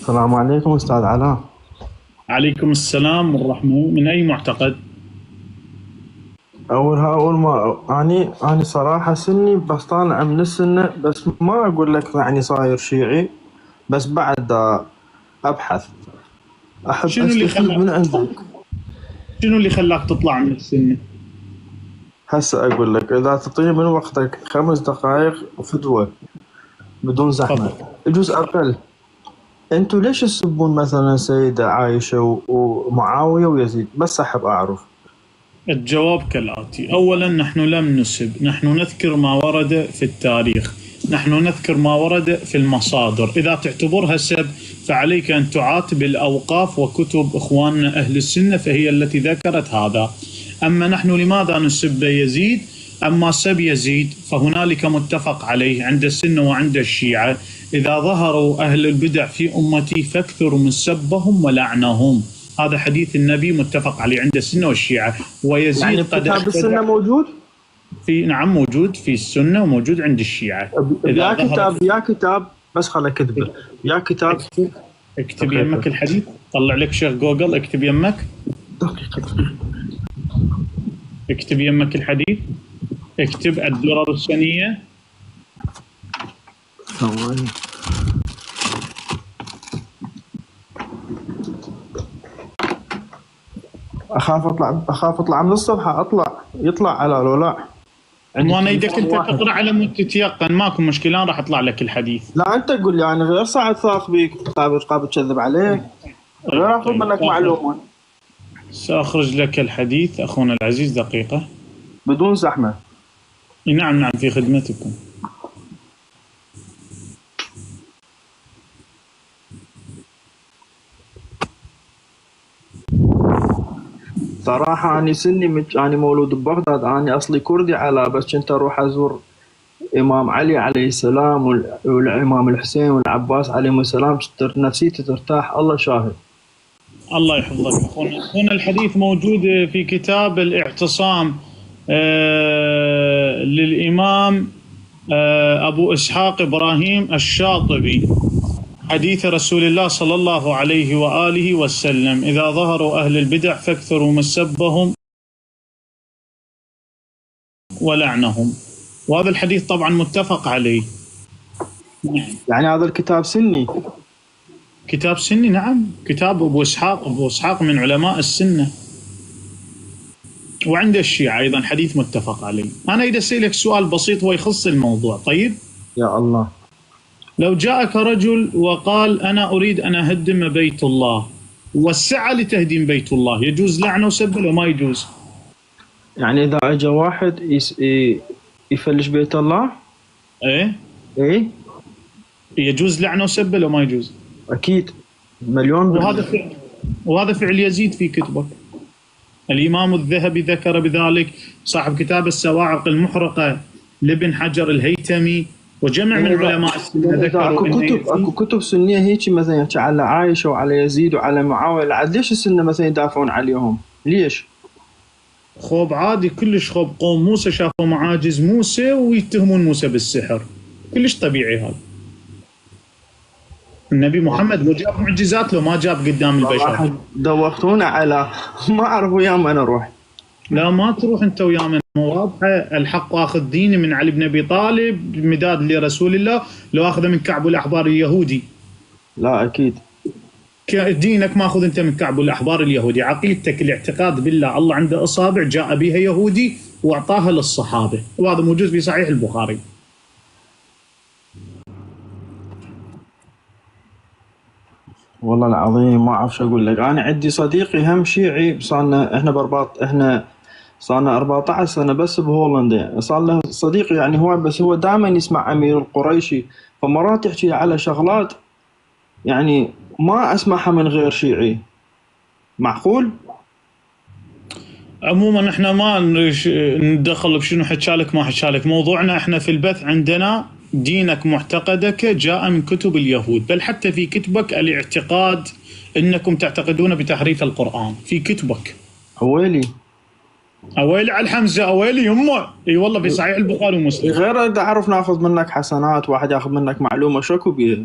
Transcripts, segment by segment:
السلام عليكم أستاذ علاء. عليكم السلام والرحمة. من أي معتقد؟ أول ما أني صراحة سني، بس طالع من السنة، بس ما أقول لك يعني صاير شيعي، بس بعد أبحث، أحب شنو اللي أستفيد خلاك من عندك. شنو اللي خلاك تطلع من السنة؟ هسه أقول لك، إذا تعطيني من وقتك 5 دقائق فدوة بدون زحمة، تفضل. يجوز أقل. أنتوا ليش تسبون مثلا سيدة عائشة ومعاوية ويزيد؟ بس أحب أعرف. الجواب كالآتي: أولا نحن لم نسب، نحن نذكر ما ورد في التاريخ، نحن نذكر ما ورد في المصادر. إذا تعتبرها سب فعليك أن تعاتب الأوقاف وكتب إخواننا أهل السنة، فهي التي ذكرت هذا. أما نحن لماذا نسب يزيد؟ أما سب يزيد فهنالك متفق عليه عند السنة وعند الشيعة: إذا ظهروا أهل البدع في أمتي فاكثروا من سبهم ولعنهم. هذا حديث النبي متفق عليه عند السنة والشيعة. يعني ويزيد قد بكتاب السنة اختدع موجود؟ نعم، موجود في السنة وموجود عند الشيعة. إذا يا ظهرت كتاب يا كتاب، بس خل أكتبه. يا كتاب. اكتب اكتب دقيقة يمك الحديث. طلع لك شيخ جوجل، اكتب يمك، دقيقة. اكتب يمك الحديث، اكتب الدرر السنية. ثواني. أخاف أطلع من الصفحة، يطلع على الولاء. عندي وانا ايدك تليفون انت واحد. تقرا على مود تتيقن، ماكو مشكله، انا راح اطلع لك الحديث. لا أنت قول لي، أنا غير صعد ثاق بيك، قابل تكذب عليك، غير أخذ طيب منك معلومة ساخرج لك الحديث اخونا العزيز، دقيقه. بدون زحمة. نعم نعم، في خدمتكم. صراحة أنا سني أنا مولود ببغداد، أنا أصلي كردي، على بس كنت أروح أزور إمام علي عليه السلام والإمام الحسين والعباس عليهم السلام، نفسيتي ترتاح، الله شاهد. الله يحفظك اخونا. هنا الحديث موجود في كتاب الاعتصام للامام ابو اسحاق ابراهيم الشاطبي. حديث رسول الله صلى الله عليه واله وسلم: اذا ظهروا اهل البدع فاكثروا من سبهم ولعنهم. وهذا الحديث طبعا متفق عليه. يعني هذا الكتاب سني؟ كتاب سني، نعم، كتاب ابو اسحاق من علماء السنه. وعند الشيعة ايضا حديث متفق عليه. انا اريد اسالك سؤال بسيط هو يخص الموضوع. طيب، يا الله. لو جاءك رجل وقال انا اريد ان اهدم بيت الله والسعى لتهديم بيت الله، يجوز لعنه وسب ولا ما يجوز؟ يعني إذا أجى واحد يفلش بيت الله؟ ايه، إيه. يجوز لعنه وسب ولا ما يجوز؟ أكيد، مليون وهذا بالمية. فعل وهذا فعل يزيد في كتبك. الامام الذهبي ذكر بذلك، صاحب كتاب السواعق المحرقه لابن حجر الهيتمي، وجمع من علماء السنه إذا ذكروا أكو كتب سنية هيك مثلا يحكي على عائشة وعلى يزيد وعلى معاوية، عاد ليش السنة مثلا يدافعون عليهم؟ ليش؟ خوب عادي كلش، خوب قوم موسى شافوا معاجز موسى ويتهمون موسى بالسحر، كلش طبيعي هذا. النبي محمد لو جاب معجزات لو ما جاب قدام البشر. صراحة دوختونا على ما أعرف وياهم أنا أروح. لا ما تروح انت ويا من، واضحه. الحق اخذ ديني من علي بن ابي طالب مداد لرسول الله، لو اخذه من كعب الاحبار اليهودي. لا أكيد. دينك ماخذ انت من كعب الاحبار اليهودي، عقيدتك الاعتقاد بالله الله عنده اصابع جاء بها يهودي واعطاها للصحابه، وهذا موجود في صحيح البخاري. والله العظيم ما أعرف شو أقول لك. أنا عندي صديقي هم شيعي، صارنا إحنا برباط، إحنا صارنا 14 سنة بس بهولندا، صار له صديقي يعني هو، بس هو دائما يسمع أمير القريشي، فمرات يحكي على شغلات يعني ما أسمعها من غير شيعي. معقول؟ عموما احنا ما ندخل بشنو حكالك ما حكالك، موضوعنا احنا في البث عندنا دينك معتقدك جاء من كتب اليهود، بل حتى في كتبك الاعتقاد انكم تعتقدون بتحريف القرآن في كتبك. ويلي. اويلي على الحمزة، اويلي يمه، اي والله في صحيح البخاري ومسلم. غير إذا أعرف ناخذ منك حسنات، واحد ياخذ منك معلومة شكو بيه.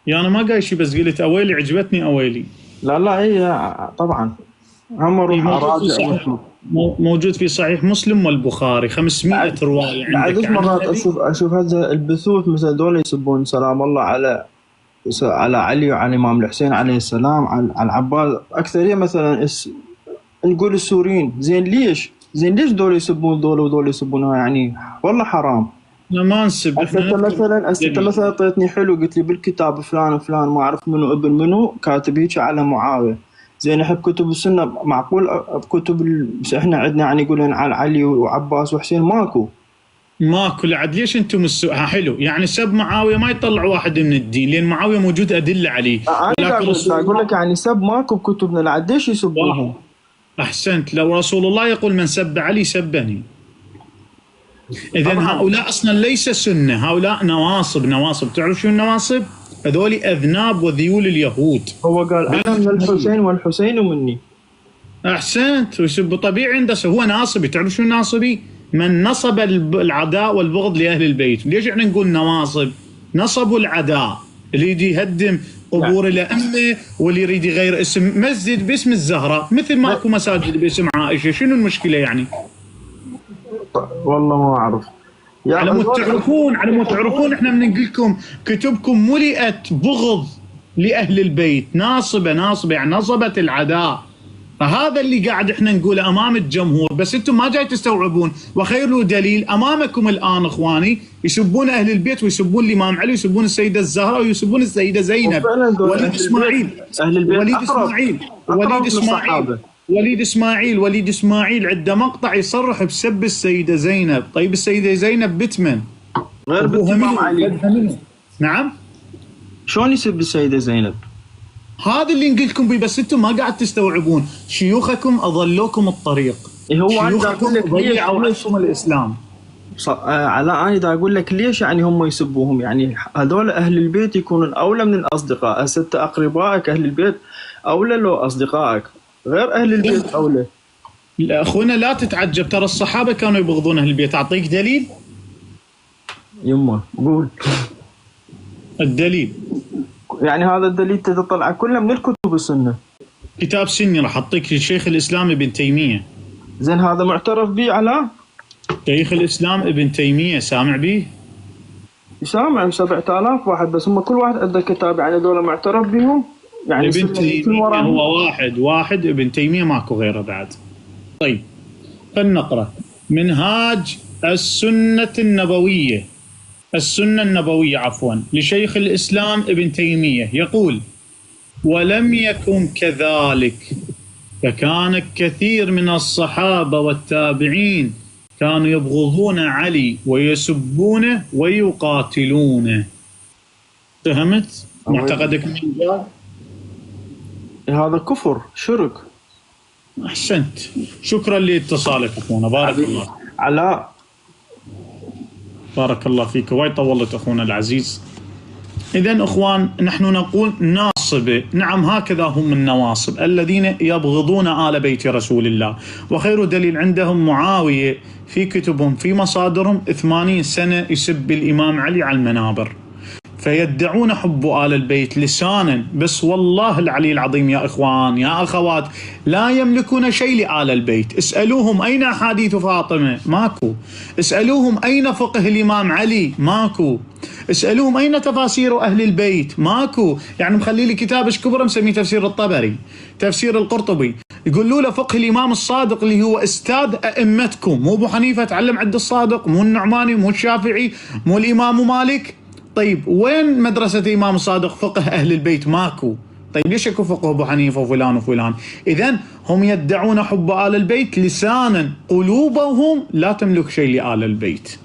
يعني أنا ما قايل شيء، بس قلت أويلي، عجبتني أويلي. لا هي طبعا هم روح اراجع واشوف. موجود في صحيح مسلم والبخاري 500 رواية عندك بعد عن مرات النبي. اشوف هذا البثوث مثل دول يسبون سلام الله على علي وعلى الامام الحسين عليه السلام، على العباس اكثريه مثلا نقول السوريين. زين ليش دول يسبون دول ودول يسبونها؟ يعني والله حرام. ما نسب. انت مثلا اعطيتني حلو، قلت لي بالكتاب فلان وفلان ما اعرف منو ابن منو كاتب هيك على معاويه. زين احب كتب السنه معقول بكتب بس احنا عندنا يعني يقولون على علي وعباس وحسين ماكو لعد. ليش انتم حلو يعني سب معاويه ما يطلع واحد من الدين، لان معاويه موجود ادله عليه. انا اقول لك يعني سب ماكو بكتبنا، لعد ليش يسبوهم؟ احسنت. لو رسول الله يقول من سب علي سبني. اذا هؤلاء اصلا ليس سنه، هؤلاء نواصب. تعرف شو النواصب؟ هذول اذناب وذيول اليهود. هو قال انا من الحسين والحسين مني. احسنت. ويسب طبيعي عنده، هو ناصبي. تعرف شو الناصبي؟ من نصب العداء والبغض لاهل البيت. ليش احنا نقول نواصب؟ نصبوا العداء، اللي يجي يهدم قبور الائمه، واللي يريد يغير اسم مسجد باسم الزهراء، مثل ما اكو مساجد باسم عائشه. شنو المشكله يعني؟ والله ما اعرف. على مود تعرفون احنا بنقول لكم كتبكم ملئت بغض لاهل البيت، ناصبه يعني نصبت العداء. فهذا اللي قاعد احنا نقوله امام الجمهور، بس انتم ما جاي تستوعبون. وخير دليل امامكم الان اخواني، يسبون اهل البيت ويسبون الامام علي ويسبون السيده الزهراء ويسبون السيده زينب، وليد اسماعيل، وليد اسماعيل عنده مقطع يصرح بسب السيده زينب. طيب السيده زينب بتمن غير بالامام علي. نعم، شلون يسب السيده زينب؟ هذا اللي نقول لكم بيه، بس انتم ما قاعد تستوعبون. شيوخكم اضلوكم الطريق، شيوخكم ضيعوا عنكم الاسلام. علاء انا دا اقول لك ليش يعني هم يسبوهم. يعني هذول اهل البيت يكونون اولى من الاصدقاء. هسه اقربائك اهل البيت اولى لو اصدقائك، غير اهل البيت اولى. لا اخونا لا تتعجب، ترى الصحابه كانوا يبغضون اهل البيت. اعطيك دليل. يما قول الدليل. يعني هذا الدليل تطلع كله من الكتب السنه. كتاب سني راح اعطيك شيخ الاسلام ابن تيميه. زين هذا معترف به علاء؟ شيخ الاسلام ابن تيميه سامع به؟ سامع 7000 واحد، بس هم كل واحد عنده كتاب يعني دول معترف بهم. يعني ابن تيميه هو واحد ابن تيميه ماكو غيره بعد. طيب خلينا نقرا منهاج السنه النبويه عفوا لشيخ الاسلام ابن تيميه، يقول: ولم يكن كذلك، فكان كثير من الصحابه والتابعين كانوا يبغضون علي ويسبونه ويقاتلونه. فهمت؟ معتقدك من قال؟ هذا كفر شرك. احسنت، شكرا لاتصالك اخونا، بارك الله. علاء بارك الله فيك، وايد طولت اخونا العزيز. اذا اخوان نحن نقول ناصبه، نعم هكذا هم النواصب الذين يبغضون آل بيت رسول الله. وخير دليل عندهم معاوية في كتبهم في مصادرهم 80 سنة يسب الإمام علي على المنابر، فيدعون حب آل البيت لسانا، بس والله العلي العظيم يا إخوان يا أخوات لا يملكون شيء لآل البيت. اسألوهم أين أحاديث فاطمة؟ ماكو. اسألوهم أين فقه الإمام علي؟ ماكو. اسألوهم أين تفاسير أهل البيت؟ ماكو. يعني مخلي لي كتاب ايش كبره مسميه تفسير الطبري، تفسير القرطبي، يقولوا له فقه الإمام الصادق اللي هو أستاذ أئمتكم، مو أبو حنيفة تعلم عند الصادق، مو النعماني، مو الشافعي، مو الإمام مالك. طيب وين مدرسة الإمام الصادق فقه أهل البيت؟ ماكو. طيب ليش اكو فقه أبو حنيفة وفلان وفلان؟ إذن هم يدعون حب آل البيت لسانا، قلوبهم لا تملك شيء لآل البيت.